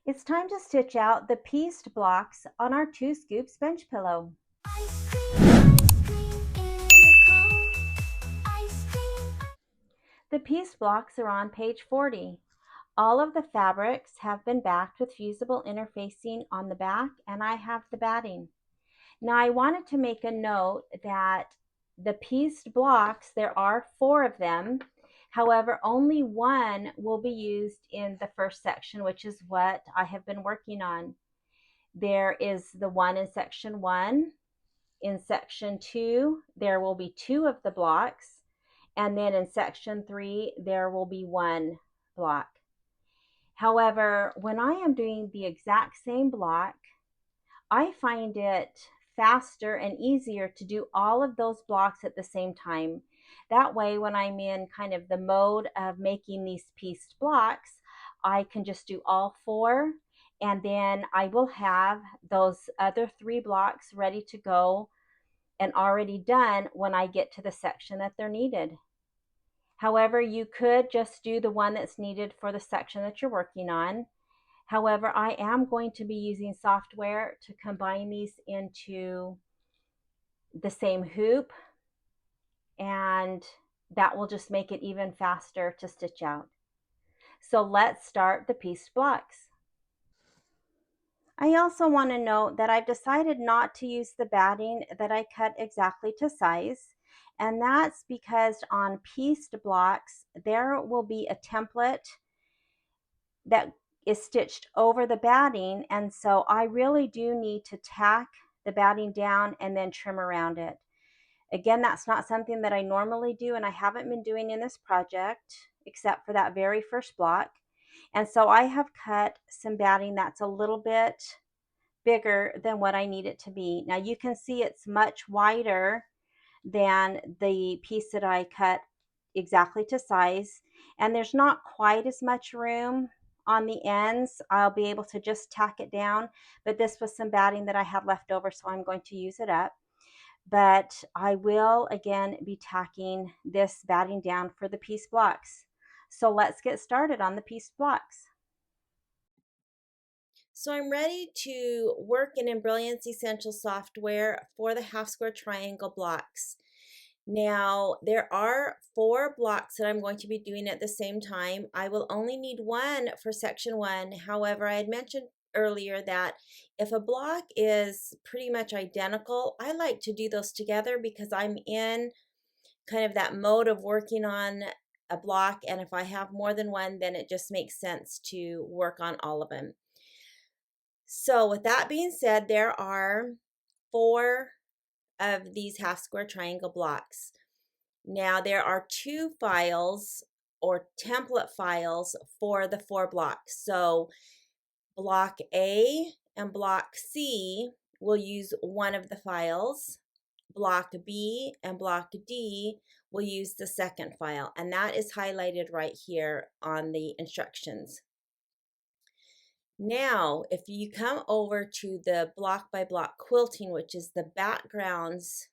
It's time to stitch out the pieced blocks on our 2 scoops bench pillow. The pieced blocks are on page 40. All of the fabrics have been backed with fusible interfacing on the back, and I have the batting. Now I wanted to make a note that the pieced blocks, there are 4 of them. However, only one will be used in the first section, which is what I have been working on. There is the one in section 1. In section 2, there will be 2 of the blocks. And then in section 3, there will be 1 block. However, when I am doing the exact same block, I find it faster and easier to do all of those blocks at the same time. That way, when I'm in kind of the mode of making these pieced blocks, I can just do all 4, and then I will have those other 3 blocks ready to go and already done when I get to the section that they're needed. However, you could just do the one that's needed for the section that you're working on. However, I am going to be using software to combine these into the same hoop, and that will just make it even faster to stitch out. So let's start the pieced blocks. I also want to note that I've decided not to use the batting that I cut exactly to size, and that's because on pieced blocks there will be a template that is stitched over the batting, and so I really do need to tack the batting down and then trim around it. Again, that's not something that I normally do, and I haven't been doing in this project except for that very first block. And so I have cut some batting that's a little bit bigger than what I need it to be. Now you can see it's much wider than the piece that I cut exactly to size, and there's not quite as much room on the ends. I'll be able to just tack it down, but this was some batting that I had left over, so I'm going to use it up. But I will again be tacking this batting down for the piece blocks. So let's get started on the piece blocks. So I'm ready to work in Embellishment Essential software for the half square triangle blocks. Now, there are 4 blocks that I'm going to be doing at the same time. I will only need 1 for section 1. However, I had mentioned earlier that if a block is pretty much identical, I like to do those together because I'm in kind of that mode of working on a block, and if I have more than one, then it just makes sense to work on all of them. So with that being said, there are 4 of these half square triangle blocks. Now there are 2 files or template files for the 4 blocks. So block A and block C will use one of the files. Block B and block D will use the second file, and that is highlighted right here on the instructions. Now, if you come over to the block by block quilting, which is the backgrounds,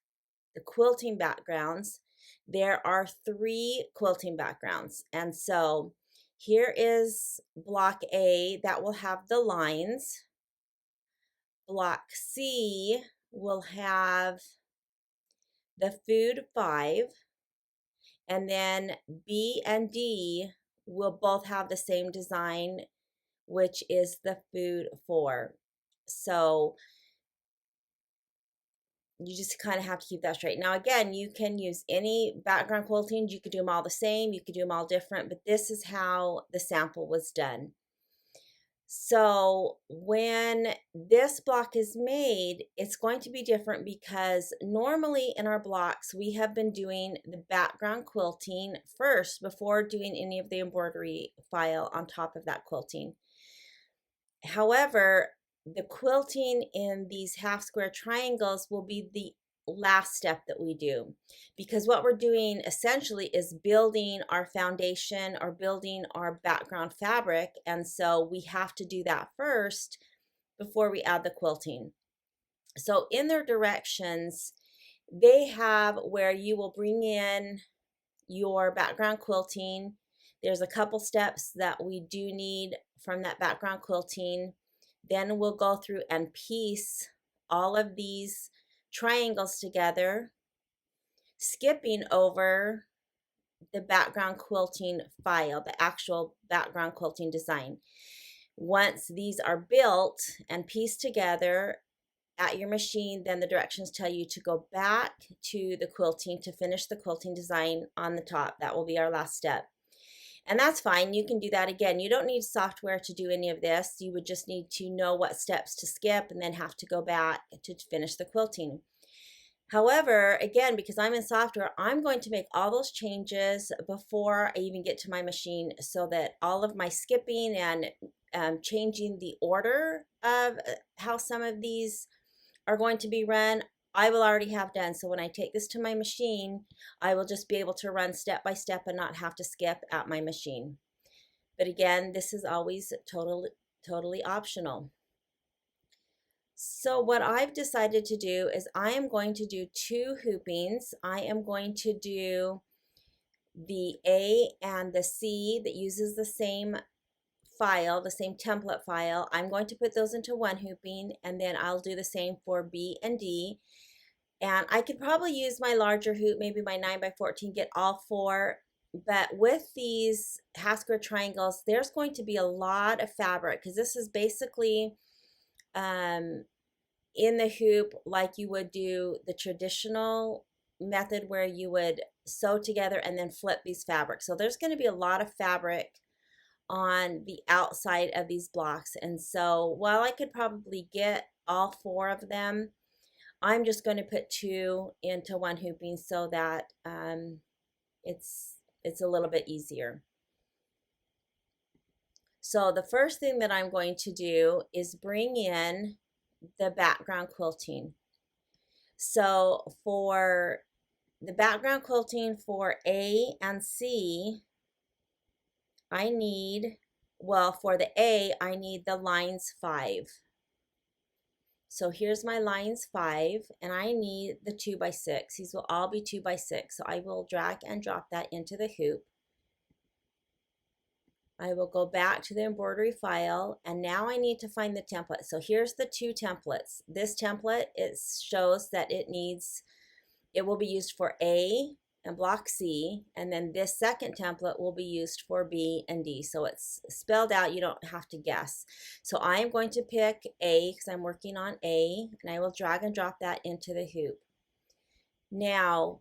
the quilting backgrounds, there are 3 quilting backgrounds. And so here is block A that will have the lines. Block C will have the food 5. And then B and D will both have the same design, which is the food 4. So you just kind of have to keep that straight. Now, again, you can use any background quilting. You could do them all the same. You could do them all different, but this is how the sample was done. So when this block is made, it's going to be different because normally in our blocks, we have been doing the background quilting first before doing any of the embroidery file on top of that quilting. However, the quilting in these half square triangles will be the last step that we do, because what we're doing essentially is building our foundation or building our background fabric, and so we have to do that first before we add the quilting. So in their directions, they have where you will bring in your background quilting. There's a couple steps that we do need from that background quilting. Then we'll go through and piece all of these triangles together, skipping over the background quilting file, the actual background quilting design. Once these are built and pieced together at your machine, then the directions tell you to go back to the quilting to finish the quilting design on the top. That will be our last step. And that's fine. You can do that again. You don't need software to do any of this. You would just need to know what steps to skip and then have to go back to finish the quilting. However, again, because I'm in software, I'm going to make all those changes before I even get to my machine so that all of my skipping and changing the order of how some of these are going to be run, I will already have done. So when I take this to my machine, I will just be able to run step by step and not have to skip at my machine. But again, this is always totally optional. So what I've decided to do is I am going to do 2 hoopings. I am going to do the A and the C that uses the same file, the same template file. I'm going to put those into 1 hooping, and then I'll do the same for B and D. And I could probably use my larger hoop, maybe my 9x14, get all 4. But with these half square triangles, there's going to be a lot of fabric because this is basically in the hoop like you would do the traditional method where you would sew together and then flip these fabrics. So there's going to be a lot of fabric on the outside of these blocks. And so while I could probably get all 4 of them, I'm just going to put 2 into 1 hooping so that it's a little bit easier. So the first thing that I'm going to do is bring in the background quilting. So for the background quilting for A and C, I need, well, for the A, I need the lines 5. So here's my lines 5, and I need the 2x6. These will all be 2x6. So I will drag and drop that into the hoop. I will go back to the embroidery file, and now I need to find the template. So here's the 2 templates. This template, it shows that it will be used for A and block C, and then this second template will be used for B and D. So it's spelled out, you don't have to guess. So I am going to pick A because I'm working on A, and I will drag and drop that into the hoop. Now,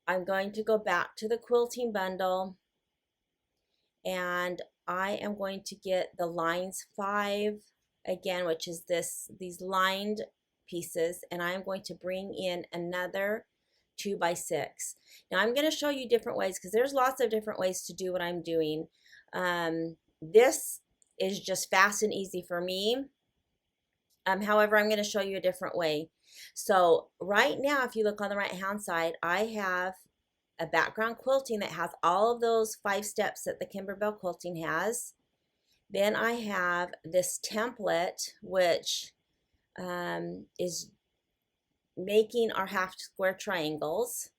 I'm going to go back to the quilting bundle, and I am going to get the lines 5 again, which is these lined pieces, and I'm going to bring in another 2x6. Now I'm going to show you different ways because there's lots of different ways to do what I'm doing. This is just fast and easy for me. However, I'm going to show you a different way. So right now, if you look on the right hand side, I have a background quilting that has all of those 5 steps that the Kimberbell quilting has. Then I have this template, which is making our half square triangles,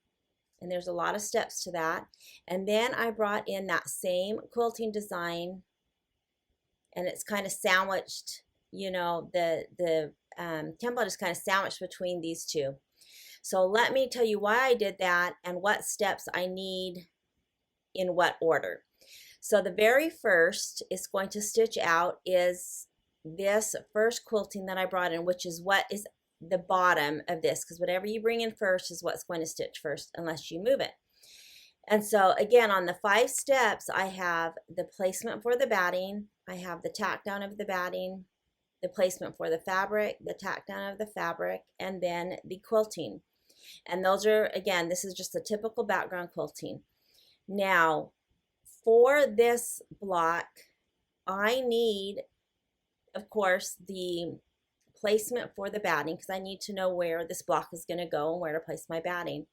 and there's a lot of steps to that. And then I brought in that same quilting design, and it's kind of sandwiched, you know, the template is kind of sandwiched between these 2. So let me tell you why I did that and what steps I need in what order. So the very first is going to stitch out is this first quilting that I brought in, which is what is the bottom of this, because whatever you bring in first is what's going to stitch first unless you move it. And so again, on the 5 steps, I have the placement for the batting, I have the tack down of the batting, the placement for the fabric, the tack down of the fabric, and then the quilting. And those are, again, this is just a typical background quilting. Now, for this block, I need, of course, the placement for the batting because I need to know where this block is going to go and where to place my batting.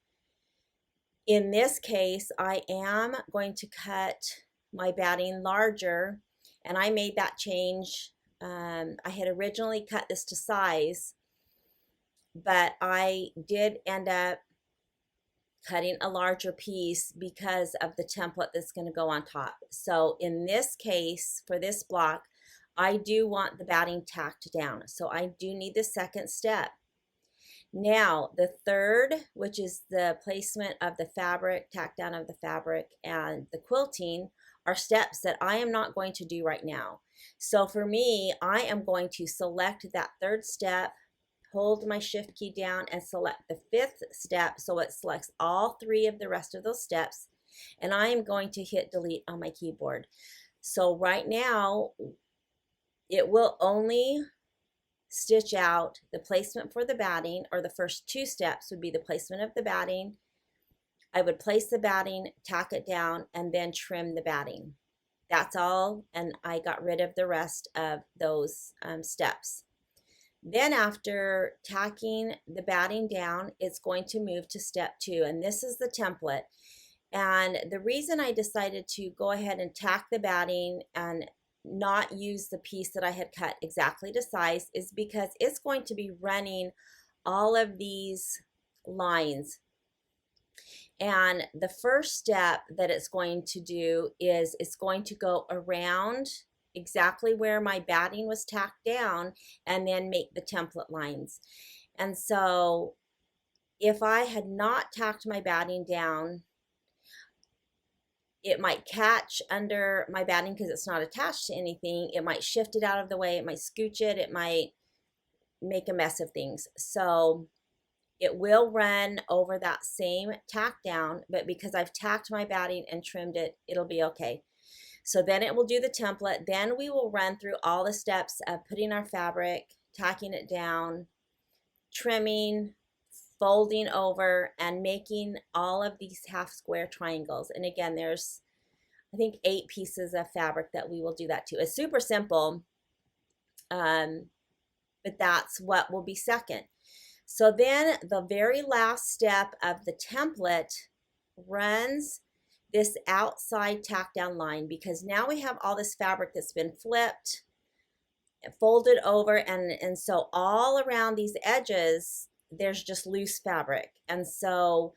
In this case, I am going to cut my batting larger, and I made that change. I had originally cut this to size, but I did end up cutting a larger piece because of the template that's going to go on top. So in this case, for this block, I do want the batting tacked down. So I do need the second step. Now, the third, which is the placement of the fabric, tack down of the fabric, and the quilting, are steps that I am not going to do right now. So for me, I am going to select that third step, hold my shift key down, and select the fifth step so it selects all three of the rest of those steps. And I am going to hit delete on my keyboard. So right now, it will only stitch out the placement for the batting, or the first two steps would be the placement of the batting. I would place the batting, tack it down, and then trim the batting. That's all, and I got rid of the rest of those steps. Then after tacking the batting down, it's going to move to step 2, and this is the template. And the reason I decided to go ahead and tack the batting and not use the piece that I had cut exactly to size is because it's going to be running all of these lines. And the first step that it's going to do is it's going to go around exactly where my batting was tacked down and then make the template lines. And so if I had not tacked my batting down, it might catch under my batting because it's not attached to anything. It might shift it out of the way. It might scooch it. It might make a mess of things. So it will run over that same tack down, but because I've tacked my batting and trimmed it, it'll be okay. So then it will do the template. Then we will run through all the steps of putting our fabric, tacking it down, trimming, folding over, and making all of these half square triangles. And again, there's, I think, 8 pieces of fabric that we will do that to. It's super simple, but that's what will be second. So then the very last step of the template runs this outside tack down line, because now we have all this fabric that's been flipped, folded over, and so all around these edges there's just loose fabric. And so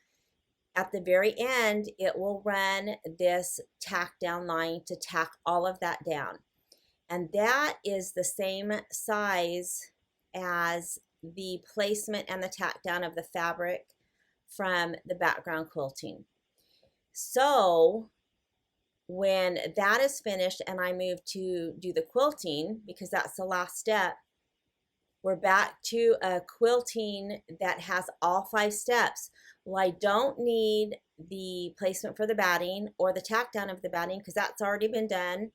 at the very end, it will run this tack down line to tack all of that down. And that is the same size as the placement and the tack down of the fabric from the background quilting. So when that is finished and I move to do the quilting, because that's the last step, we're back to a quilting that has all 5 steps. Well, I don't need the placement for the batting or the tack down of the batting because that's already been done.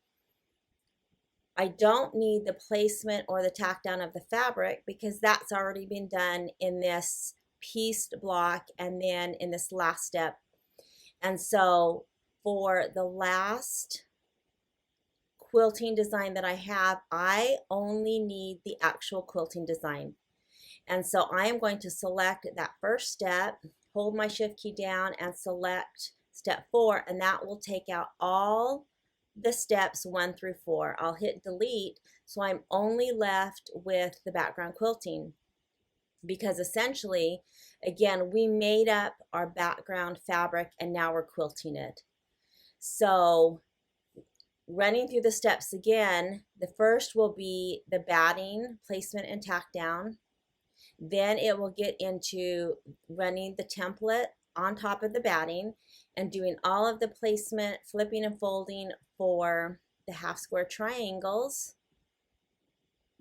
I don't need the placement or the tack down of the fabric because that's already been done in this pieced block and then in this last step. And so for the last quilting design that I have, I only need the actual quilting design. And so I am going to select that first step, hold my shift key down, and select step 4, and that will take out all the steps 1 through 4. I'll hit delete, so I'm only left with the background quilting, because essentially, again, we made up our background fabric and now we're quilting it. So running through the steps again, the first will be the batting, placement, and tack down. Then it will get into running the template on top of the batting and doing all of the placement, flipping and folding for the half square triangles.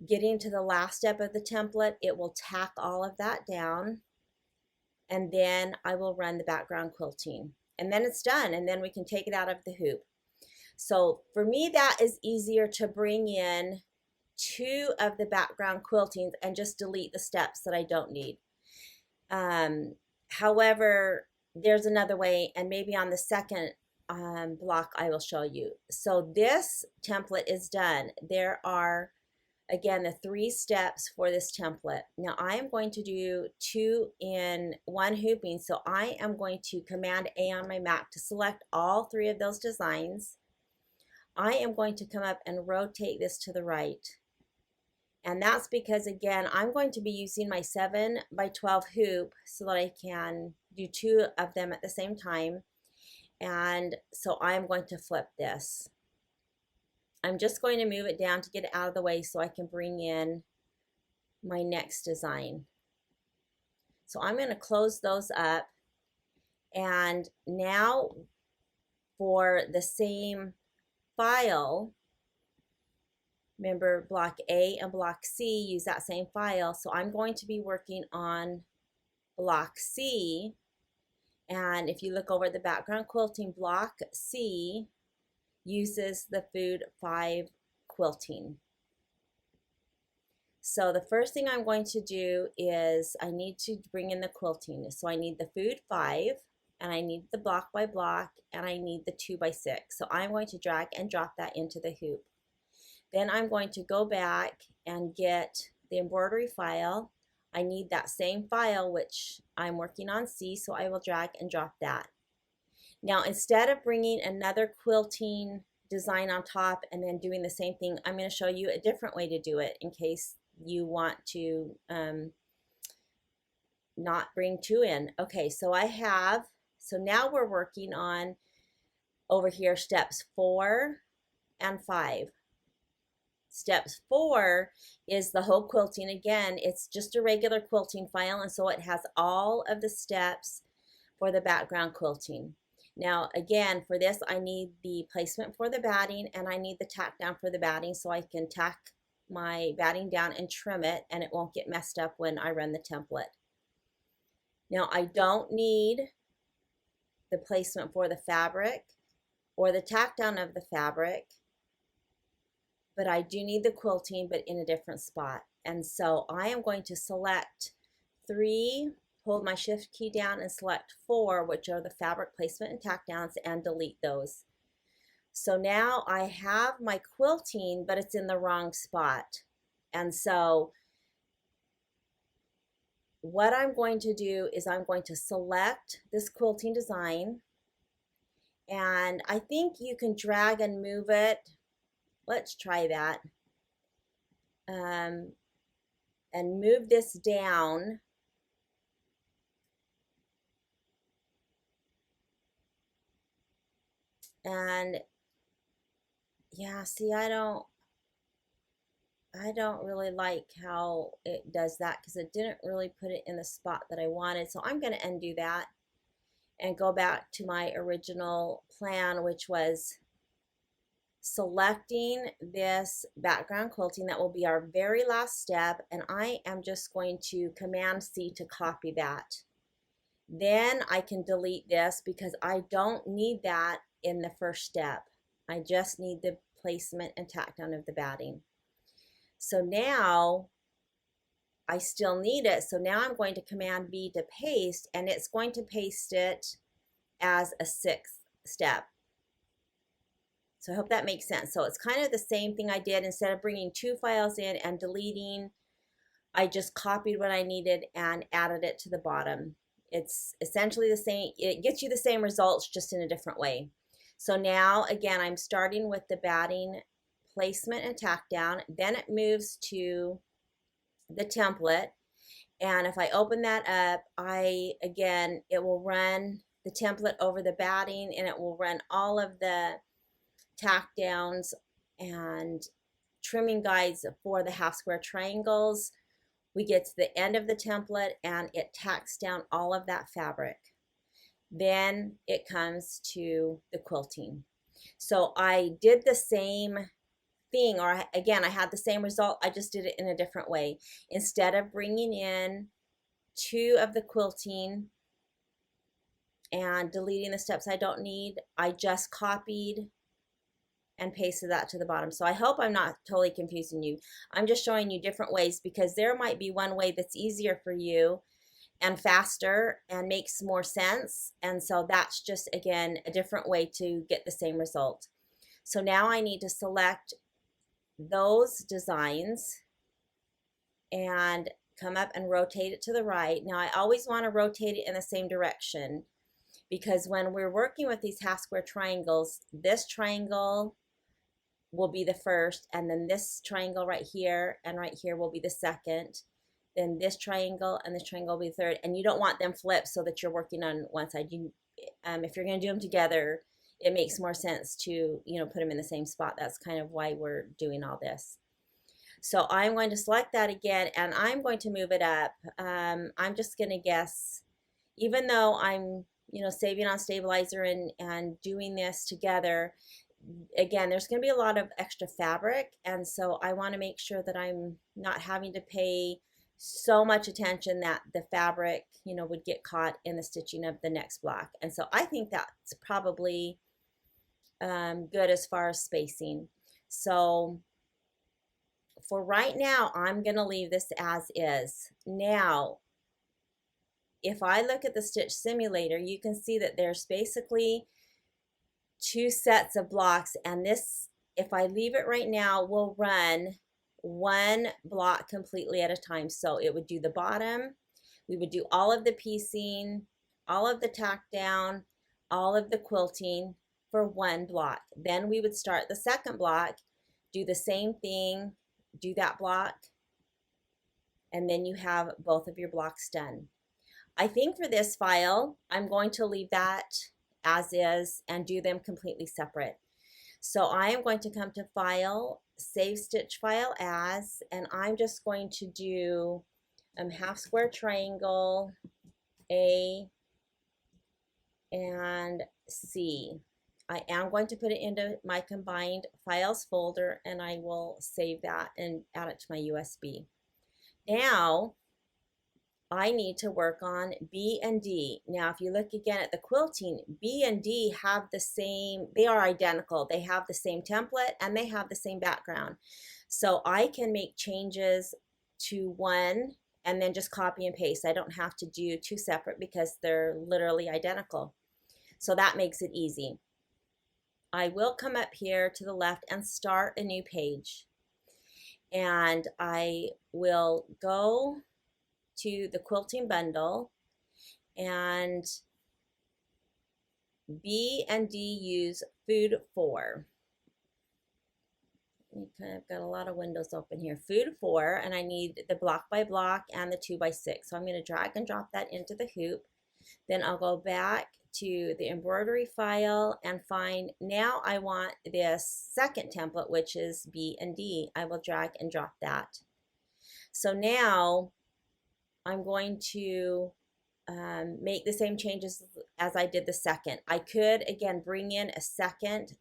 Getting to the last step of the template, it will tack all of that down, and then I will run the background quilting. And then it's done, and then we can take it out of the hoop. So for me, that is easier to bring in 2 of the background quiltings and just delete the steps that I don't need. However, there's another way, and maybe on the second block I will show you. So this template is done. There are, again, the 3 steps for this template. Now I am going to do 2 in 1 hooping, so I am going to Command A on my Mac to select all 3 of those designs. I am going to come up and rotate this to the right. And that's because, again, I'm going to be using my 7 by 12 hoop so that I can do two of them at the same time. And so I'm going to flip this. I'm just going to move it down to get it out of the way so I can bring in my next design. So I'm going to close those up. And now for the same file, remember block A and block C use that same file. So I'm going to be working on block C. And if you look over at the background quilting, block C uses the Food 5 quilting. So the first thing I'm going to do is I need to bring in the quilting. So I need the Food 5, and I need the block by block, and I need the 2 by 6. So I'm going to drag and drop that into the hoop. Then I'm going to go back and get the embroidery file. I need that same file, which I'm working on C, so I will drag and drop that. Now, instead of bringing another quilting design on top and then doing the same thing, I'm going to show you a different way to do it in case you want to not bring two in. Okay, so so now we're working on over here steps 4 and 5. Steps 4 is the whole quilting. Again, it's just a regular quilting file, and so it has all of the steps for the background quilting. Now, again, for this, I need the placement for the batting, and I need the tack down for the batting so I can tack my batting down and trim it, and it won't get messed up when I run the template. Now, I don't need the placement for the fabric or the tack down of the fabric, but I do need the quilting, but in a different spot. And so I am going to select 3, hold my shift key down and select 4, which are the fabric placement and tack downs, and delete those. So now I have my quilting, but it's in the wrong spot. And so what I'm going to do is I'm going to select this quilting design, and I think you can drag and move it. Let's try that. And move this down. And yeah, see, I don't really like how it does that because it didn't really put it in the spot that I wanted. So I'm going to undo that and go back to my original plan, which was selecting this background quilting. That will be our very last step, and I am just going to Command C to copy that. Then I can delete this because I don't need that in the first step. I just need the placement and tack down of the batting. So now I still need it, so now I'm going to Command V to paste, and it's going to paste it as a 6th step. So I hope that makes sense. So it's kind of the same thing I did. Instead of bringing 2 files in and deleting, I just copied what I needed and added it to the bottom. It's essentially the same. It gets you the same results, just in a different way. So now, again, I'm starting with the batting placement and tack down. Then it moves to the template. And if I open that up, it will run the template over the batting, and it will run all of the tack downs and trimming guides for the half square triangles. We get to the end of the template and it tacks down all of that fabric. Then it comes to the quilting. So I did the same thing, or again, I had the same result. I just did it in a different way. Instead of bringing in 2 of the quilting and deleting the steps I don't need, I just copied and pasted that to the bottom. So I hope I'm not totally confusing you. I'm just showing you different ways because there might be one way that's easier for you and faster and makes more sense. And so that's just, again, a different way to get the same result. So now I need to select those designs and come up and rotate it to the right. Now I always want to rotate it in the same direction because when we're working with these half square triangles, this triangle will be the first, and then this triangle right here and right here will be the second. then this triangle and this triangle will be the third. And you don't want them flipped so that you're working on one side. If you're going to do them together, it makes more sense to, put them in the same spot. That's kind of why we're doing all this. So I'm going to select that again, and I'm going to move it up. I'm just going to guess, even though I'm, saving on stabilizer and doing this together, again, there's going to be a lot of extra fabric, and so I want to make sure that I'm not having to pay so much attention that the fabric, would get caught in the stitching of the next block. And so I think that's probably good as far as spacing. So for right now, I'm going to leave this as is. Now, if I look at the stitch simulator, you can see that there's basically 2 sets of blocks, and this, if I leave it right now, will run 1 block completely at a time. So it would do the bottom, we would do all of the piecing, all of the tack down, all of the quilting for 1 block. Then we would start the second block, do the same thing, do that block, and then you have both of your blocks done. I think for this file, I'm going to leave that as is and do them completely separate. So I am going to come to File, Save Stitch File As, and I'm just going to do half square triangle, A and C. I am going to put it into my combined files folder, and I will save that and add it to my USB. Now, I need to work on B and D. Now, if you look again at the quilting, B and D have the same, they are identical. They have the same template and they have the same background. So I can make changes to one and then just copy and paste. I don't have to do 2 separate because they're literally identical. So that makes it easy. I will come up here to the left and start a new page. And I will go to the quilting bundle, and B and D use food 4. I've got a lot of windows open here. Food 4, and I need the block by block and the 2 by 6. So I'm going to drag and drop that into the hoop. Then I'll go back to the embroidery file and find, now I want this second template, which is B and D. I will drag and drop that. So now I'm going to make the same changes as I did the second. I could, again, bring in a second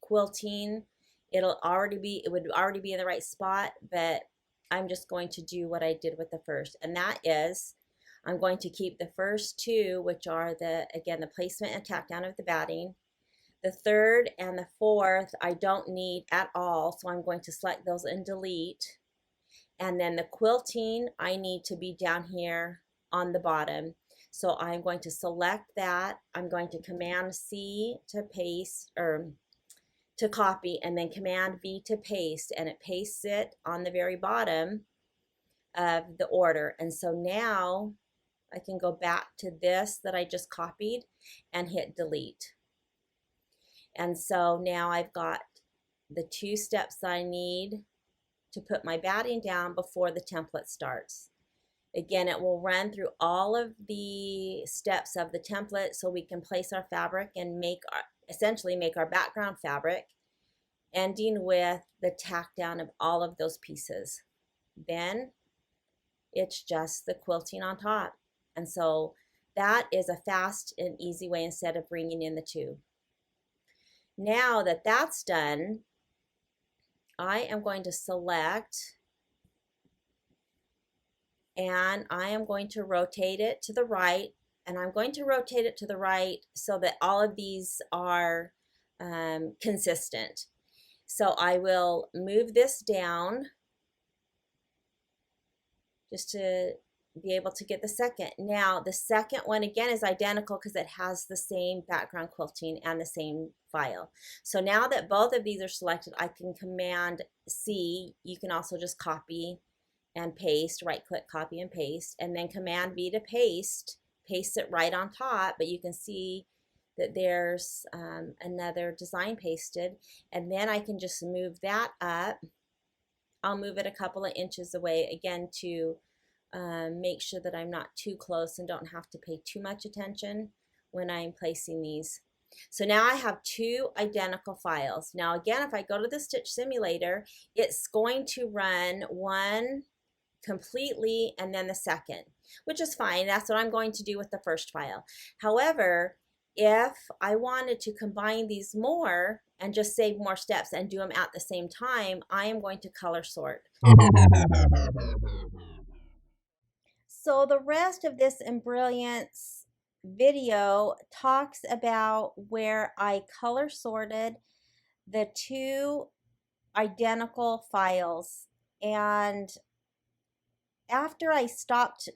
quilting. It would already be in the right spot, but I'm just going to do what I did with the first. And that is, I'm going to keep the first 2, which are the placement and tack down of the batting. The third and the fourth, I don't need at all, so I'm going to select those and delete. And then the quilting, I need to be down here on the bottom. So I'm going to select that. I'm going to Command C to paste, or to copy, and then Command V to paste, and it pastes it on the very bottom of the order. And so now I can go back to this that I just copied and hit delete. And so now I've got the 2 steps that I need to put my batting down before the template starts. Again, it will run through all of the steps of the template so we can place our fabric and essentially make our background fabric, ending with the tack down of all of those pieces. Then it's just the quilting on top. And so that is a fast and easy way instead of bringing in the 2. Now that that's done, I am going to select, and I am going to rotate it to the right, and I'm going to rotate it to the right so that all of these are consistent. So I will move this down just to be able to get the second. Now the second one again is identical because it has the same background quilting and the same file. So now that both of these are selected, I can Command C. You can also just copy and paste, right click, copy and paste, and then Command V to paste it right on top, but you can see that there's another design pasted, and then I can just move that up. I'll move it a couple of inches away again to make sure that I'm not too close and don't have to pay too much attention when I'm placing these. So now I have two identical files. Now again, if I go to the Stitch Simulator, it's going to run one completely and then the second, which is fine. That's what I'm going to do with the first file. However, if I wanted to combine these more and just save more steps and do them at the same time, I am going to color sort. So the rest of this Embrilliance video talks about where I color sorted the two identical files. And after I stopped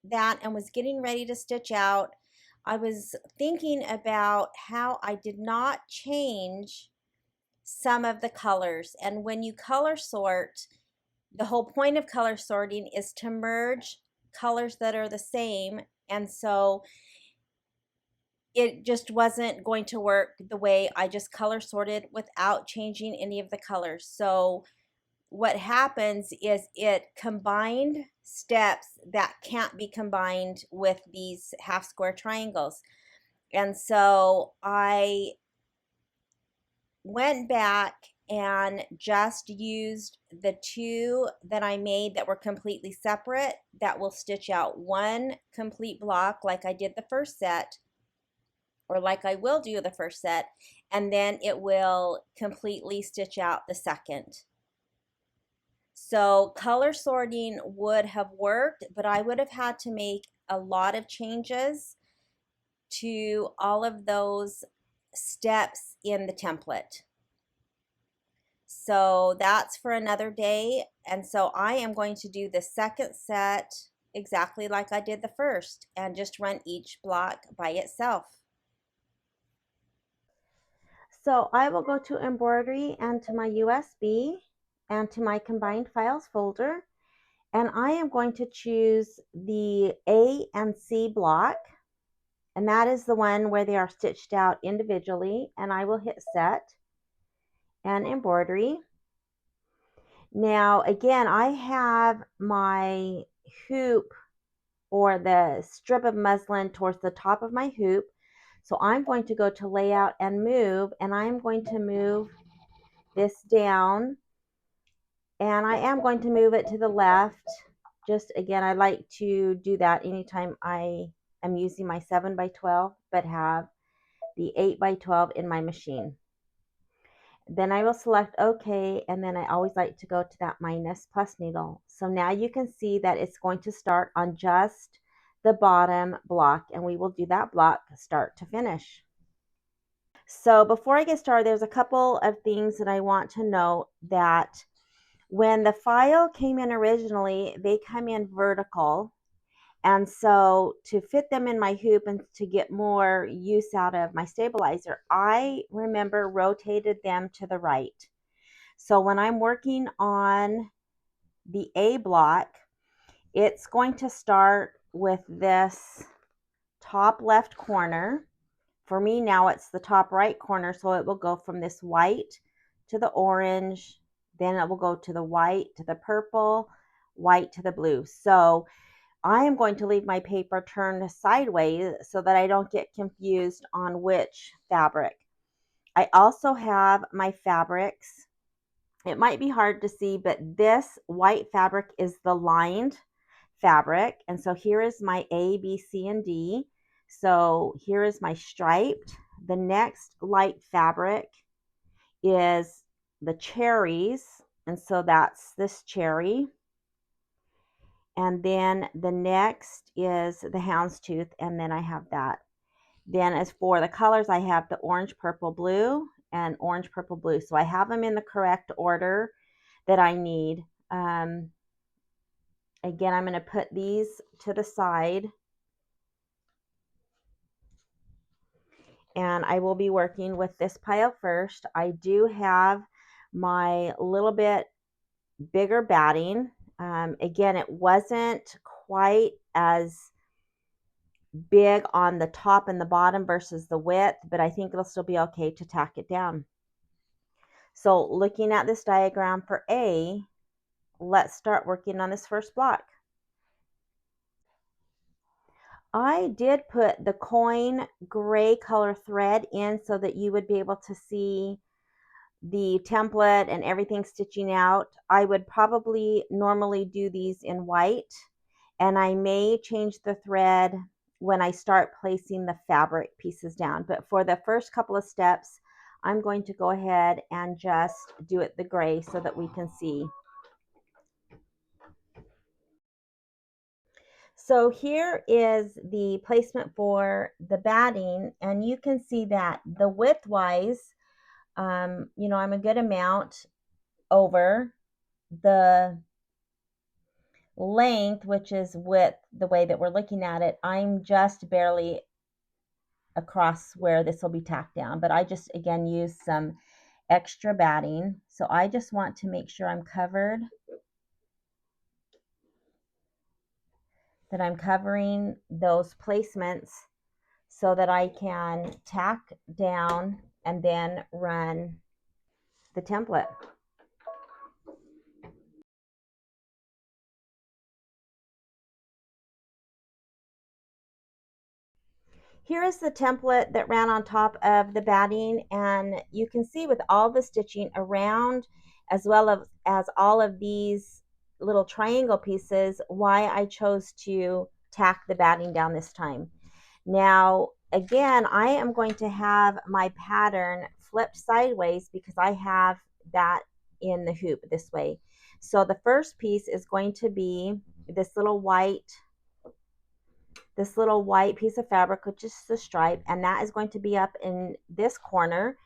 that and was getting ready to stitch out, I was thinking about how I did not change some of the colors. And when you color sort, the whole point of color sorting is to merge colors that are the same. And so it just wasn't going to work the way I just color sorted without changing any of the colors. So what happens is it combined steps that can't be combined with these half square triangles. And so I went back and just used the two that I made that were completely separate that will stitch out one complete block like I did the first set, or like I will do the first set, and then it will completely stitch out the second. So color sorting would have worked, but I would have had to make a lot of changes to all of those steps in the template. So that's for another day. And so I am going to do the second set exactly like I did the first and just run each block by itself. So I will go to Embroidery and to my USB and to my combined files folder, and I am going to choose the A and C block, and that is the one where they are stitched out individually, and I will hit set and Embroidery. Now again, I have my hoop or the strip of muslin towards the top of my hoop, so I'm going to go to layout and move, and I'm going to move this down, and I am going to move it to the left. Just again, I like to do that anytime I am using my 7x12 but have the 8x12 in my machine. Then I will select OK, and then I always like to go to that minus plus needle. So now you can see that it's going to start on just the bottom block, and we will do that block start to finish. So before I get started, there's a couple of things that I want to note. That when the file came in originally, they come in vertical. And so to fit them in my hoop and to get more use out of my stabilizer, I remember rotated them to the right. So when I'm working on the A block, it's going to start with this top left corner. For me now, it's the top right corner, so it will go from this white to the orange, then it will go to the white to the purple, white to the blue. So I am going to leave my paper turned sideways so that I don't get confused on which fabric. I also have my fabrics. It might be hard to see, but this white fabric is the lined fabric. And so here is my A, B, C, and D. So here is my striped. The next light fabric is the cherries. And so that's this cherry. And then the next is the houndstooth, and then I have that. Then as for the colors, I have the orange, purple, blue, and orange, purple, blue. So I have them in the correct order that I need. Again, I'm going to put these to the side. And I will be working with this pile first. I do have my little bit bigger batting. Again, it wasn't quite as big on the top and the bottom versus the width, but I think it'll still be okay to tack it down. So looking at this diagram for A, let's start working on this first block. I did put the coin gray color thread in so that you would be able to see the template and everything stitching out. I would probably normally do these in white, and I may change the thread when I start placing the fabric pieces down. But for the first couple of steps, I'm going to go ahead and just do it the gray so that we can see. So here is the placement for the batting, and you can see that the width wise, you know, I'm a good amount over. The length, which is width, the way that we're looking at it, I'm just barely across where this will be tacked down, but I just again use some extra batting. So I just want to make sure I'm covered, that I'm covering those placements so that I can tack down and then run the template. Here is the template that ran on top of the batting, and you can see with all the stitching around, as well as all of these little triangle pieces, why I chose to tack the batting down this time. Now, again, I am going to have my pattern flipped sideways because I have that in the hoop this way. So the first piece is going to be this little white piece of fabric, which is the stripe, and that is going to be up in this corner.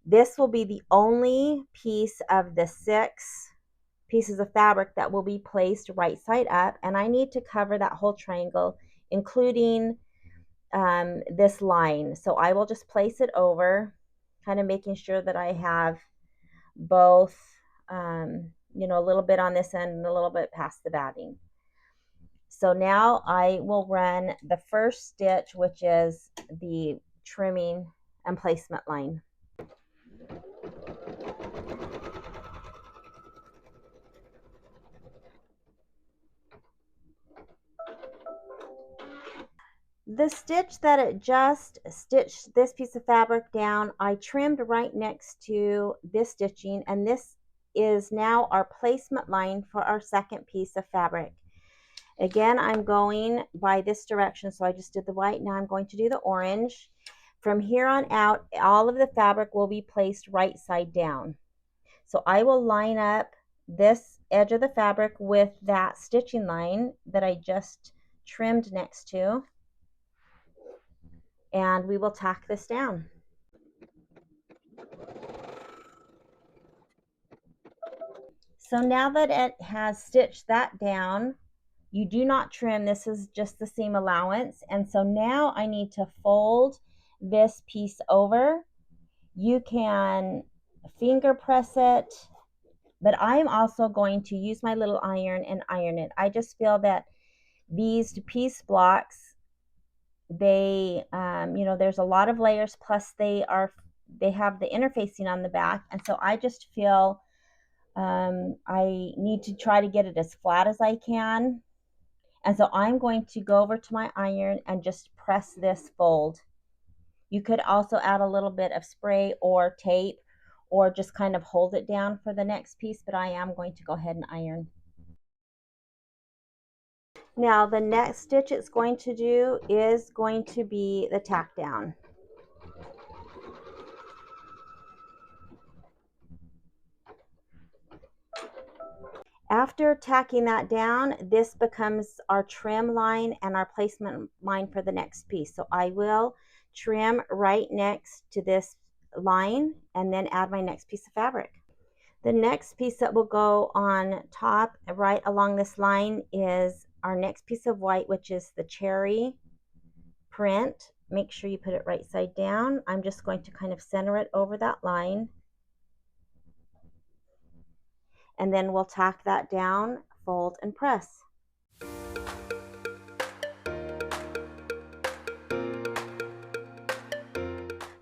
This will be the only piece of the 6 pieces of fabric that will be placed right side up, and I need to cover that whole triangle, including this line. So I will just place it over, kind of making sure that I have both, you know, a little bit on this end and a little bit past the batting. So now I will run the first stitch, which is the trimming and placement line. The stitch that it just stitched this piece of fabric down, I trimmed right next to this stitching, and this is now our placement line for our second piece of fabric. Again, I'm going by this direction, so I just did the white. Now I'm going to do the orange. From here on out, all of the fabric will be placed right side down. So I will line up this edge of the fabric with that stitching line that I just trimmed next to, and we will tack this down. So now that it has stitched that down, you do not trim. This is just the seam allowance. And so now I need to fold this piece over. You can finger press it, but I'm also going to use my little iron and iron it. I just feel that these piece blocks, they, you know, there's a lot of layers, plus they have the interfacing on the back. And so I just feel I need to try to get it as flat as I can. And so I'm going to go over to my iron and just press this fold. You could also add a little bit of spray or tape, or just kind of hold it down for the next piece, but I am going to go ahead and iron. Now the next stitch it's going to do is going to be the tack down. After tacking that down, this becomes our trim line and our placement line for the next piece. So I will trim right next to this line and then add my next piece of fabric. The next piece that will go on top right along this line is our next piece of white, which is the cherry print. Make sure you put it right side down. I'm just going to kind of center it over that line, and then we'll tack that down, fold, and press.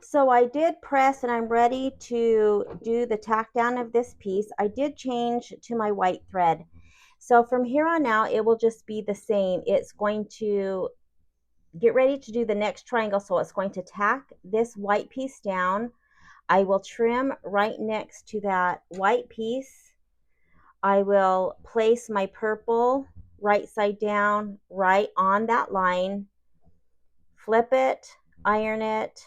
So I did press, and I'm ready to do the tack down of this piece. I did change to my white thread. So from here on out, it will just be the same. It's going to get ready to do the next triangle. So it's going to tack this white piece down. I will trim right next to that white piece. I will place my purple right side down right on that line, flip it, iron it,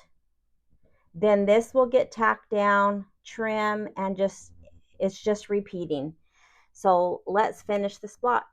then this will get tacked down, trim, and just it's just repeating. So let's finish this block.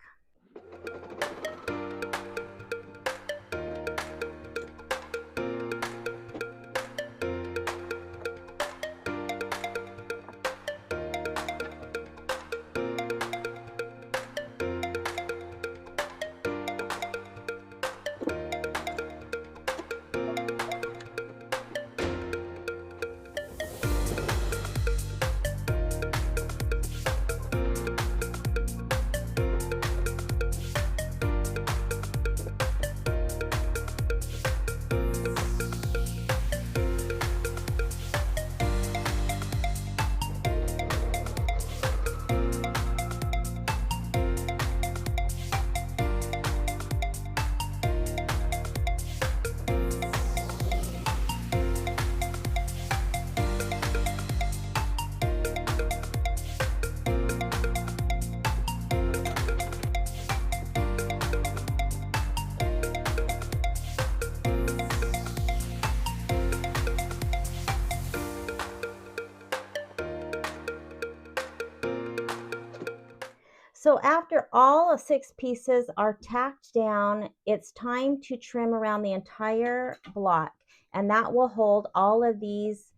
So after all 6 pieces are tacked down, it's time to trim around the entire block, and that will hold all of these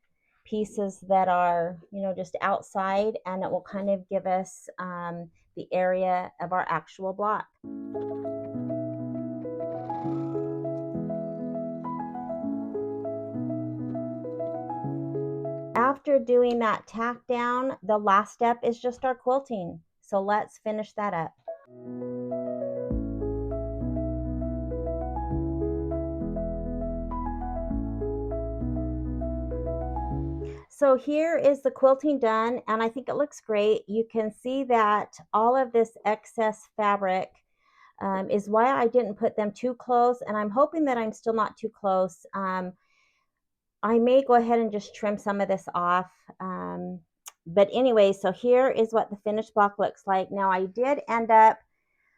pieces that are, just outside, and it will kind of give us the area of our actual block. After doing that tack down, the last step is just our quilting. So let's finish that up. So here is the quilting done, and I think it looks great. You can see that all of this excess fabric is why I didn't put them too close, and I'm hoping that I'm still not too close. I may go ahead and just trim some of this off. But anyway, so here is what the finished block looks like. Now I did end up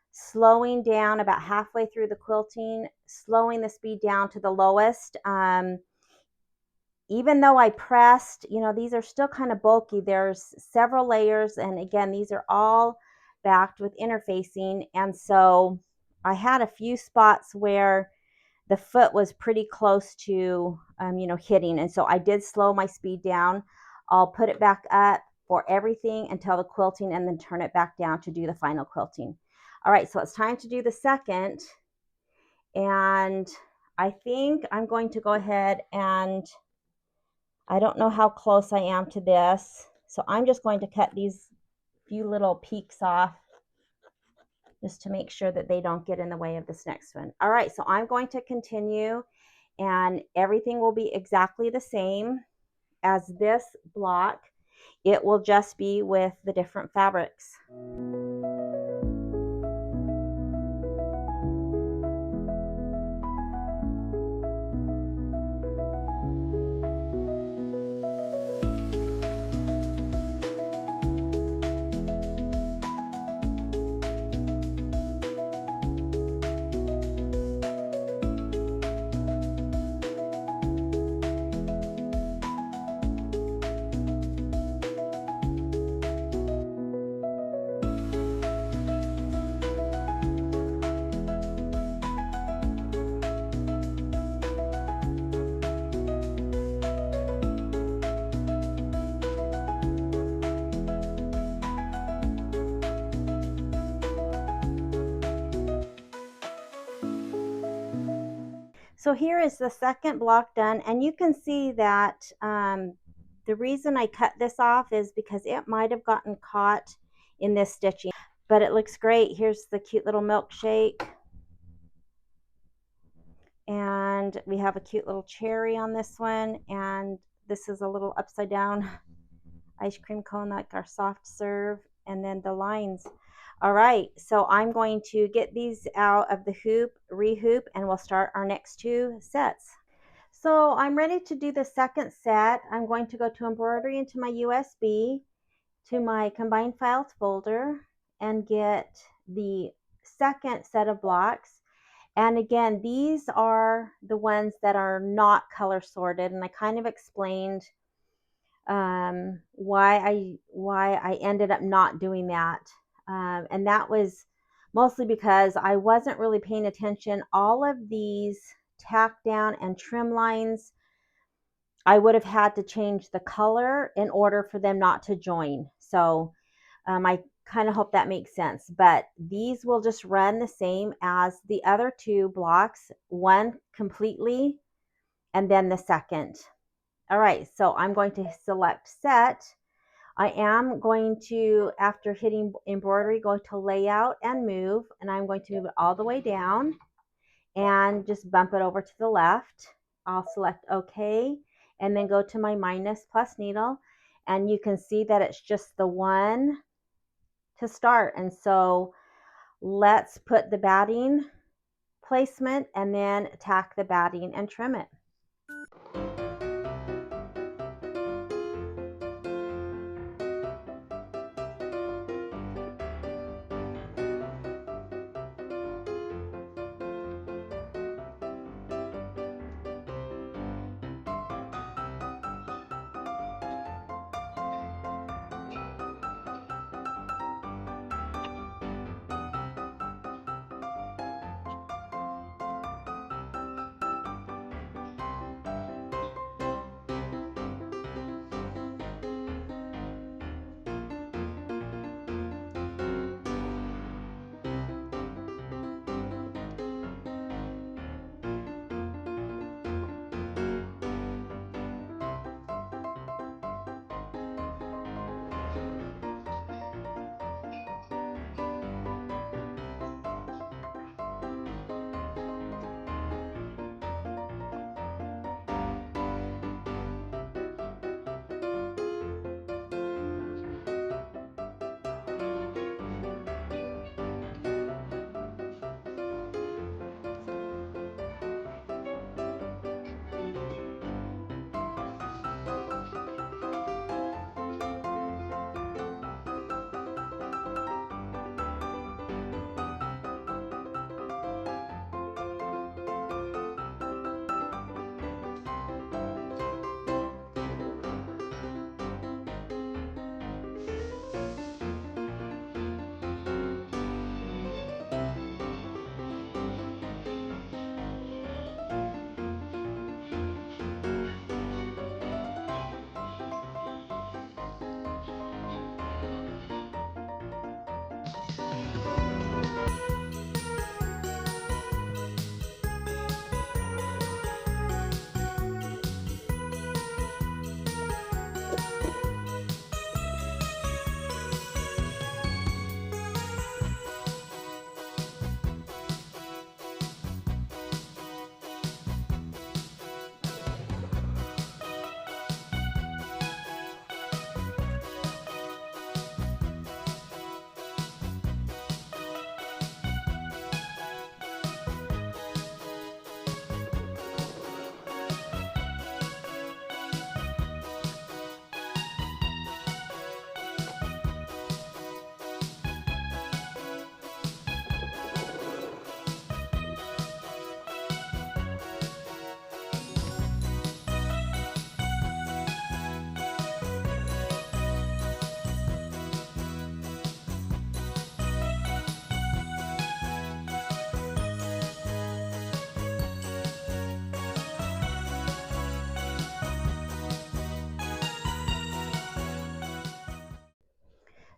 slowing down about halfway through the quilting, slowing the speed down to the lowest. Even though I pressed, these are still kind of bulky. There's several layers, and again, these are all backed with interfacing, and so I had a few spots where the foot was pretty close to, hitting, and so I did slow my speed down. I'll put it back up for everything until the quilting, and then turn it back down to do the final quilting. All right, so it's time to do the second, and I think I'm going to go ahead and I don't know how close I am to this, so I'm just going to cut these few little peaks off just to make sure that they don't get in the way of this next one. All right, so I'm going to continue, and everything will be exactly the same as this block. It will just be with the different fabrics. So here is the second block done, and you can see that the reason I cut this off is because it might have gotten caught in this stitching, but it looks great. Here's the cute little milkshake, and we have a cute little cherry on this one, and this is a little upside down ice cream cone like our soft serve, and then the lines. All right, so I'm going to get these out of the hoop, rehoop, and we'll start our next 2 sets. So I'm ready to do the second set. I'm going to go to embroidery into my USB, to my combined files folder, and get the second set of blocks. And again, these are the ones that are not color sorted, and I kind of explained why I ended up not doing that, and that was mostly because I wasn't really paying attention. All of these tack down and trim lines, I would have had to change the color in order for them not to join. So I kind of hope that makes sense. But these will just run the same as the other 2 blocks, one completely and then the second. All right, so I'm going to select set. I am going to, after hitting embroidery, go to layout and move, and I'm going to move it all the way down and just bump it over to the left. I'll select OK and then go to my minus plus needle, and you can see that it's just the one to start. And so let's put the batting placement and then tack the batting and trim it.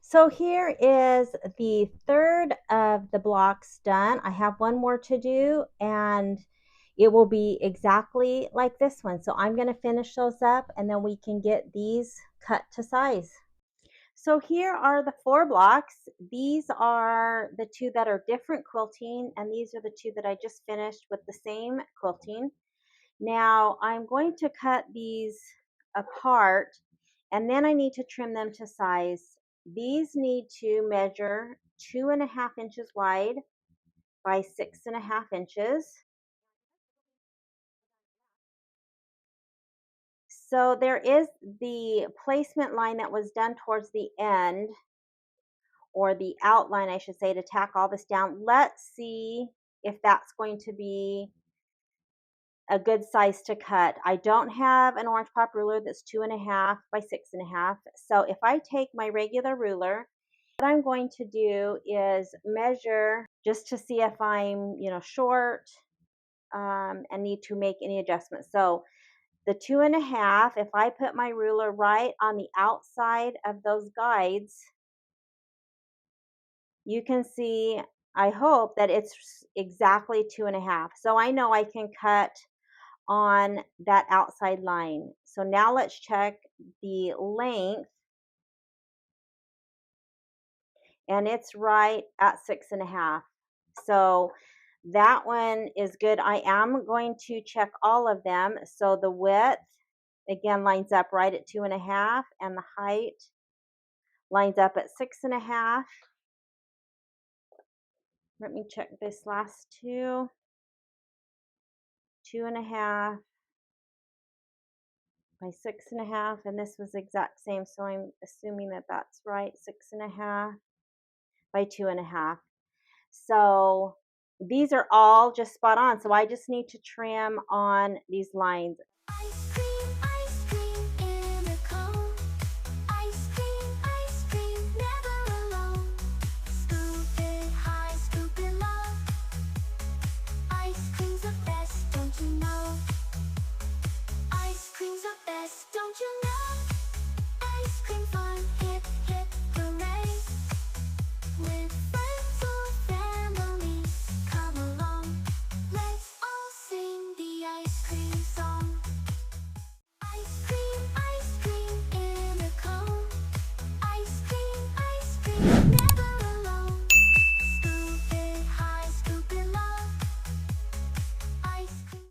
So here is the third of the blocks done. I have one more to do, and it will be exactly like this one. So I'm going to finish those up, and then we can get these cut to size. So here are the 4 blocks. These are the 2 that are different quilting, and these are the 2 that I just finished with the same quilting. Now I'm going to cut these apart, and then I need to trim them to size. These need to measure 2.5 inches wide by 6.5 inches. So there is the placement line that was done towards the end, or the outline, I should say, to tack all this down. Let's see if that's going to be a good size to cut. I don't have an orange pop ruler that's 2.5 by 6.5. So if I take my regular ruler, what I'm going to do is measure just to see if I'm, short and need to make any adjustments. So the 2.5, if I put my ruler right on the outside of those guides, you can see, I hope that it's exactly 2.5. So I know I can cut on that outside line. So now let's check the length, and it's right at 6.5. So that one is good. I am going to check all of them. So the width, again, lines up right at 2.5, and the height lines up at 6.5. Let me check this last two. 2.5 by 6.5, and this was the exact same, so I'm assuming that that's right. 6.5 by 2.5. So these are all just spot on. So I just need to trim on these lines.